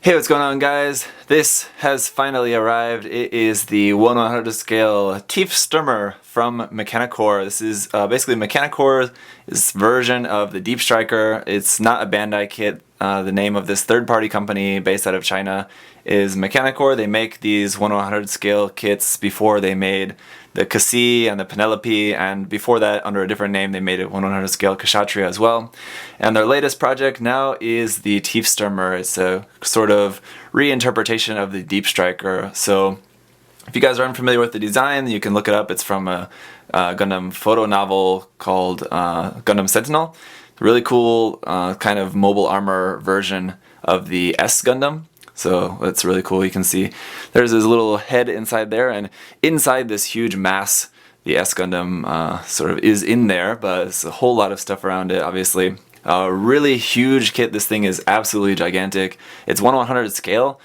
Hey, what's going on, guys? This has finally arrived. It is the 1/100 scale Tief Sturmer from Mechanicore. This is basically Mechanicore's version of the Deep Striker. It's not a Bandai kit. The name of this third-party company based out of China is Mechanicore. They make these 1/100 scale kits before they made the Cassie and the Penelope, and before that, under a different name, they made a 1/100 scale Kshatriya as well. And their latest project now is the Tief Sturmer. It's a sort of reinterpretation of the Deep Striker. So if you guys are unfamiliar with the design, you can look it up. It's from a Gundam photo novel called Gundam Sentinel. Really cool kind of mobile armor version of the S Gundam. So that's really cool. You can see there's this little head inside there, and inside this huge mass, the S Gundam sort of is in there, but it's a whole lot of stuff around it, obviously. A really huge kit. This thing is absolutely gigantic. It's 1/100 scale.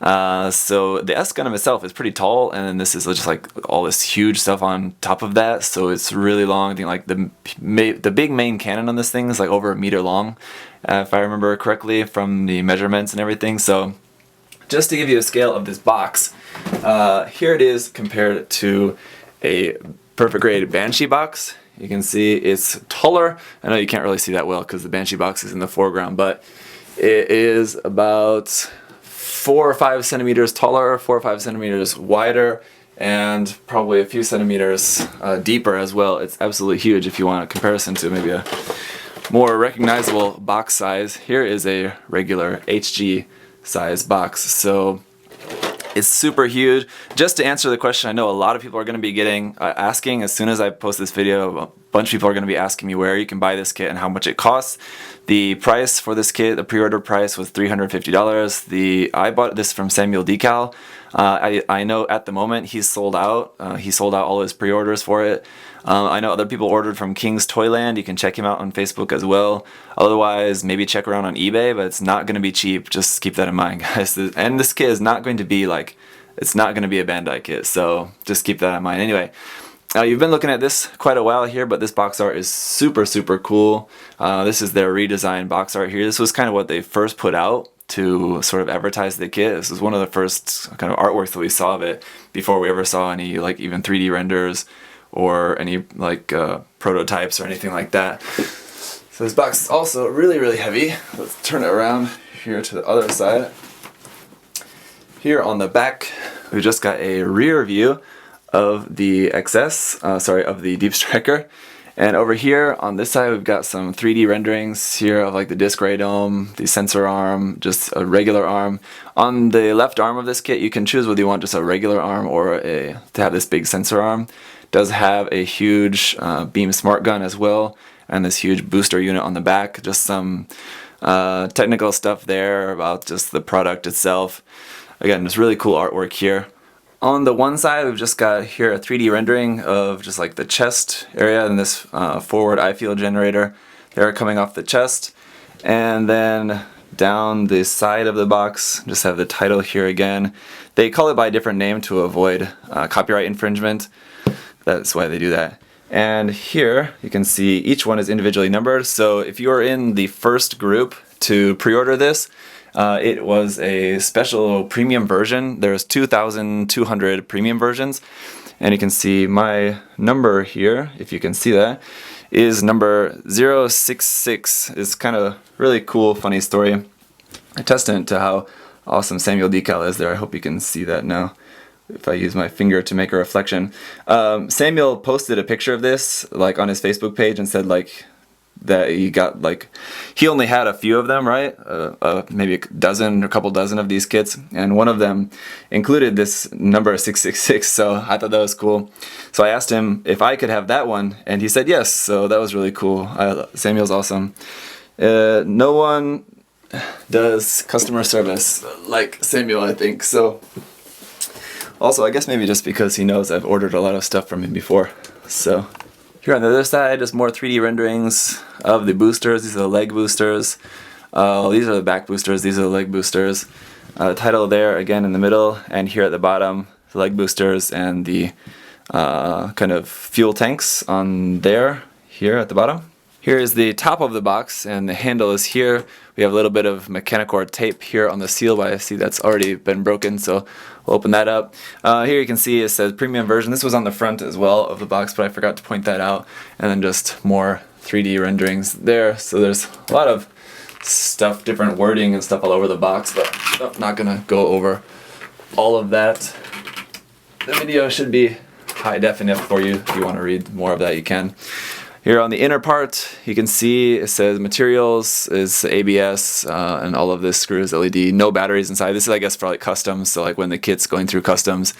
So the S Gundam itself is pretty tall, and then this is just like all this huge stuff on top of that. So it's really long. I think like the big main cannon on this thing is like over 1 meter long, if I remember correctly from the measurements and everything. So just to give you a scale of this box, here it is compared to a perfect grade Banshee box. You can see it's taller. I know you can't really see that well because the Banshee box is in the foreground, but it is about 4 or 5 centimeters taller, 4 or 5 centimeters wider, and probably a few centimeters deeper as well. It's absolutely huge if you want a comparison to maybe a more recognizable box size. Here is a regular HG size box, so it's super huge. Just to answer the question, I know a lot of people are going to be asking as soon as I post this video. A bunch of people are going to be asking me where you can buy this kit and how much it costs. The price for this kit, the pre-order price, was $350. I bought this from Samuel Decal. I know at the moment he's sold out. He sold out all his pre-orders for it. I know other people ordered from King's Toyland. You can check him out on Facebook as well. Otherwise, maybe check around on eBay, but it's not going to be cheap. Just keep that in mind, guys. And this kit is not going to be like, it's not going to be a Bandai kit, so just keep that in mind. Anyway, you've been looking at this quite a while here, but this box art is super, super cool. This is their redesigned box art here. This was kind of what they first put out to sort of advertise the kit. This was one of the first kind of artworks that we saw of it before we ever saw any like even 3D renders or any like prototypes or anything like that. So this box is also really, really heavy. Let's turn it around here to the other side. Here on the back, we just got a rear view of the of the Deep Striker. And over here on this side, we've got some 3D renderings here of like the disc ray dome, the sensor arm, just a regular arm. On the left arm of this kit, you can choose whether you want just a regular arm or to have this big sensor arm. It does have a huge beam smart gun as well, and this huge booster unit on the back. Just some technical stuff there about just the product itself. Again, just really cool artwork here. On the one side, we've just got here a 3D rendering of just like the chest area and this forward eye field generator there coming off the chest. And then down the side of the box, just have the title here again. They call it by a different name to avoid copyright infringement. That's why they do that. And here you can see each one is individually numbered. So if you are in the first group to pre-order this, it was a special premium version. There's 2,200 premium versions, and you can see my number here, if you can see that, is number 066. It's kind of really cool, funny story. A testament to how awesome Samuel Decal is there. I hope you can see that now if I use my finger to make a reflection. Samuel posted a picture of this like on his Facebook page and said like that he got like, he only had a few of them, right? Maybe a couple dozen of these kits, and one of them included this number 666, so I thought that was cool. So I asked him if I could have that one, and he said yes, so that was really cool. Samuel's awesome. No one does customer service like Samuel, I think, so. Also, I guess maybe just because he knows I've ordered a lot of stuff from him before, so. Here on the other side, just more 3D renderings of the boosters. These are the leg boosters. These are the back boosters. These are the leg boosters. Title there again in the middle, and here at the bottom, the leg boosters and the kind of fuel tanks on there, here at the bottom. Here is the top of the box, and the handle is here. We have a little bit of Mechanicore tape here on the seal, but I see that's already been broken, so we'll open that up. Here you can see it says premium version. This was on the front as well of the box, but I forgot to point that out. And then just more 3D renderings there. So there's a lot of stuff, different wording and stuff all over the box, but I'm not gonna go over all of that. The video should be high definition for you. If you want to read more of that, you can. Here on the inner part, you can see it says materials is ABS, and all of this screws LED. No batteries inside. This is, I guess, for like customs. So like when the kit's going through customs,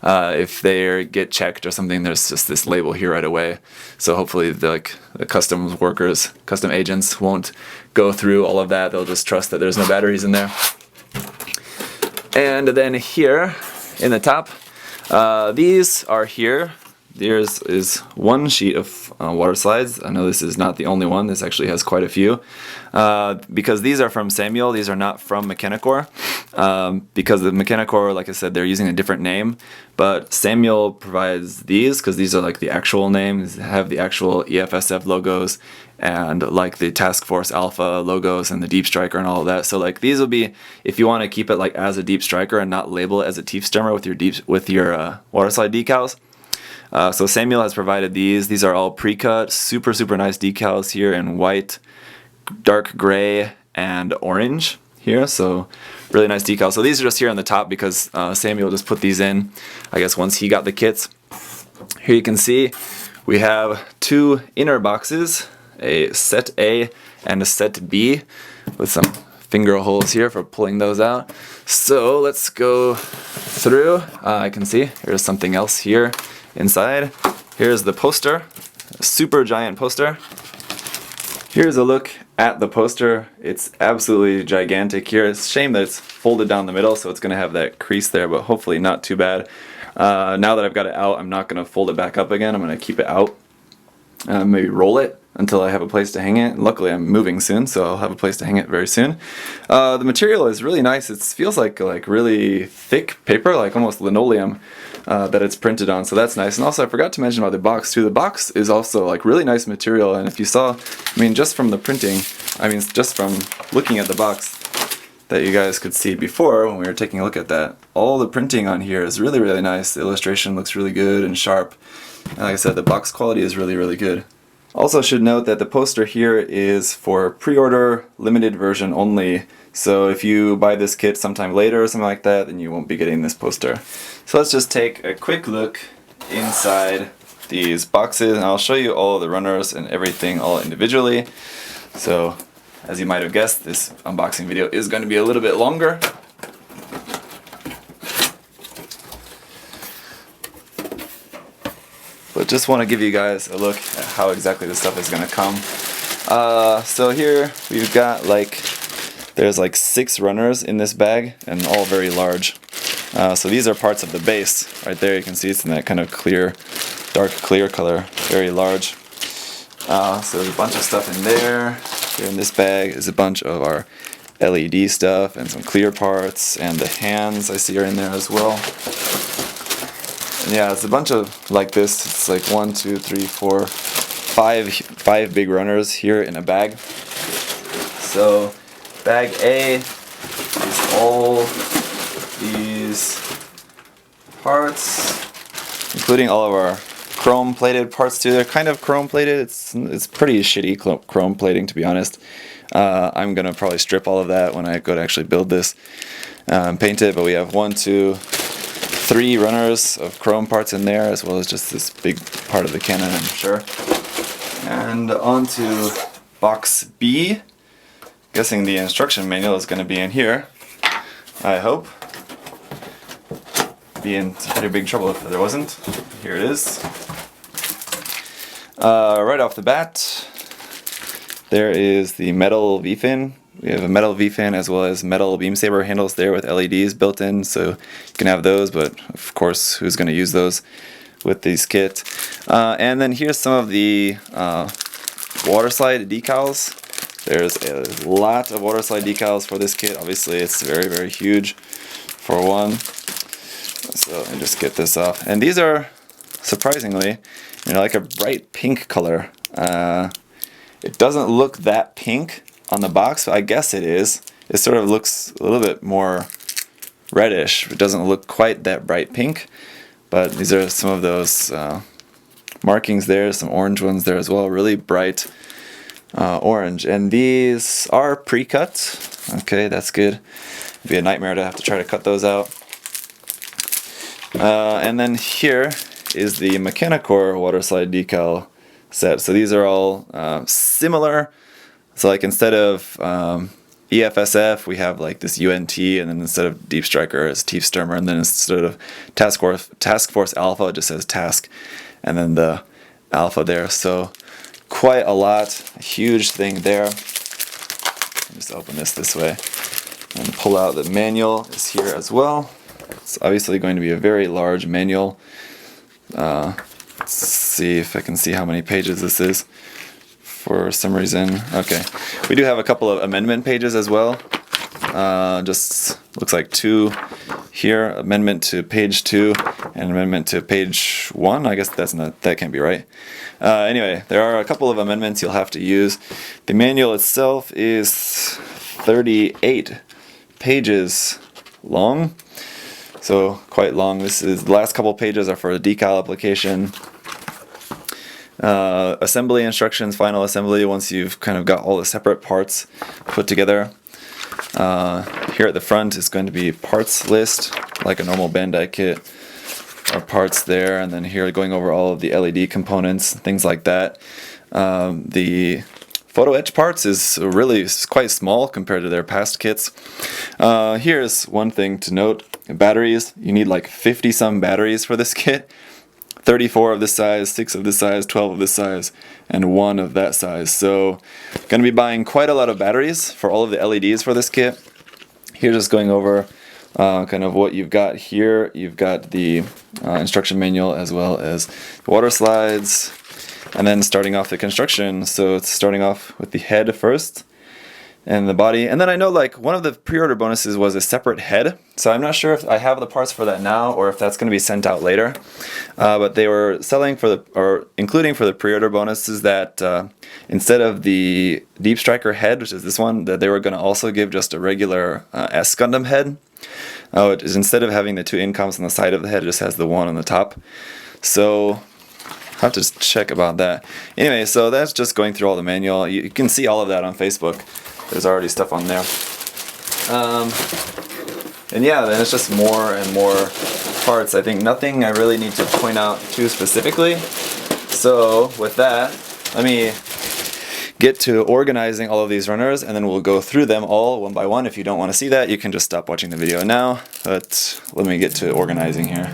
if they get checked or something, there's just this label here right away. So hopefully the customs workers, custom agents won't go through all of that. They'll just trust that there's no batteries in there. And then here in the top, these are here. There is one sheet of water slides. I know this is not the only one. This actually has quite a few. Because these are from Samuel. These are not from Mechanicore. Because the Mechanicore, like I said, they're using a different name. But Samuel provides these because these are like the actual names. They have the actual EFSF logos and like the Task Force Alpha logos and the Deep Striker and all of that. So like these will be, if you want to keep it like as a Deep Striker and not label it as a Tief Sturmer with your Waterslide decals. So Samuel has provided these. These are all pre-cut, super nice decals here in white, dark gray, and orange here. So really nice decals. So these are just here on the top because Samuel just put these in, I guess, once he got the kits. Here you can see we have two inner boxes, a set A and a set B, with some finger holes here for pulling those out. So let's go through. I can see there's something else here inside. Here's the poster, a super giant poster. Here's a look at the poster. It's absolutely gigantic here. It's a shame that it's folded down the middle, so it's going to have that crease there, but hopefully not too bad. Now that I've got it out, I'm not going to fold it back up again. I'm going to keep it out. Maybe roll it until I have a place to hang it. Luckily I'm moving soon, so I'll have a place to hang it very soon. The material is really nice. It feels like really thick paper, like almost linoleum that it's printed on, so that's nice. And also I forgot to mention about the box too. The box is also like really nice material, and if you saw, I mean just from the printing, I mean just from looking at the box that you guys could see before when we were taking a look at that, all the printing on here is really nice. The illustration looks really good and sharp. And like I said, the box quality is really good. Also should note that the poster here is for pre-order limited version only. So if you buy this kit sometime later or something like that, then you won't be getting this poster. So let's just take a quick look inside these boxes, and I'll show you all of the runners and everything all individually. So as you might have guessed, this unboxing video is going to be a little bit longer. But just want to give you guys a look at how exactly this stuff is going to come. So here we've got there's 6 runners in this bag, and all very large. So these are parts of the base. Right there you can see it's in that kind of clear, dark clear color, very large. So there's a bunch of stuff in there. Here in this bag is a bunch of our LED stuff and some clear parts, and the hands I see are in there as well. And yeah, it's a bunch of like this. It's like 1, 2, 3, 4, 5 big runners here in a bag. So bag A is all these parts, including all of our chrome plated parts too. They're kind of chrome plated. It's pretty shitty chrome plating, to be honest. I'm gonna probably strip all of that when I go to actually build this and paint it. But we have 1, 2, 3 runners of chrome parts in there, as well as just this big part of the cannon, I'm sure. And on to box B. Guessing the instruction manual is going to be in here, I hope. Be in pretty big trouble if there wasn't. Here it is. Right off the bat, there is the metal V-fin. We have a metal V-fin as well as metal beam saber handles there with LEDs built in, so you can have those, but of course who's going to use those with these kits. And then here's some of the Waterslide decals. There's a lot of Waterslide decals for this kit. Obviously it's very huge for one. So let me just get this off. And these are surprisingly, like a bright pink color. It doesn't look that pink on the box, but I guess it is. It sort of looks a little bit more reddish. It doesn't look quite that bright pink, but these are some of those markings there, some orange ones there as well, really bright orange. And these are pre-cut. Okay, that's good. It'd be a nightmare to have to try to cut those out. And then here is the Mechanicore Waterslide Decal set. So these are all similar. So like instead of EFSF, we have like this UNT, and then instead of Deep Striker, it's Tief Sturmer, and then instead of Task Force Alpha, it just says Task, and then the Alpha there. So quite a lot, a huge thing there. Just open this way and pull out the manual. Is here as well. It's obviously going to be a very large manual. Let's see if I can see how many pages this is. For some reason, okay, we do have a couple of amendment pages as well. Just looks like 2 here, amendment to page 2 and amendment to page 1. I guess that can't be right. Anyway, there are a couple of amendments you'll have to use. The manual itself is 38 pages long, so quite long. This is the last couple pages are for the decal application. Assembly instructions, final assembly, once you've kind of got all the separate parts put together. Here at the front is going to be parts list, like a normal Bandai kit. Our parts there, and then here going over all of the LED components, things like that. The photo etch parts is really quite small compared to their past kits. Here's one thing to note. Batteries, you need like 50 some batteries for this kit. 34 of this size, 6 of this size, 12 of this size, and 1 of that size. So going to be buying quite a lot of batteries for all of the LEDs for this kit. Here just going over kind of what you've got here. You've got the instruction manual as well as the water slides, and then starting off the construction. So it's starting off with the head first and the body, and then I know like one of the pre-order bonuses was a separate head, so I'm not sure if I have the parts for that now or if that's going to be sent out later, but they were selling for the, or including for the pre-order bonuses, that instead of the Deep Striker head, which is this one, that they were going to also give just a regular S Gundam head. It is, instead of having the 2 incoms on the side of the head, it just has the 1 on the top. So I have to check about that. Anyway, so that's just going through all the manual. You can see all of that on Facebook. There's already stuff on there. And yeah, then it's just more and more parts. I think nothing I really need to point out too specifically. So with that, let me get to organizing all of these runners, and then we'll go through them all one by one. If you don't want to see that, you can just stop watching the video now. But let me get to organizing here.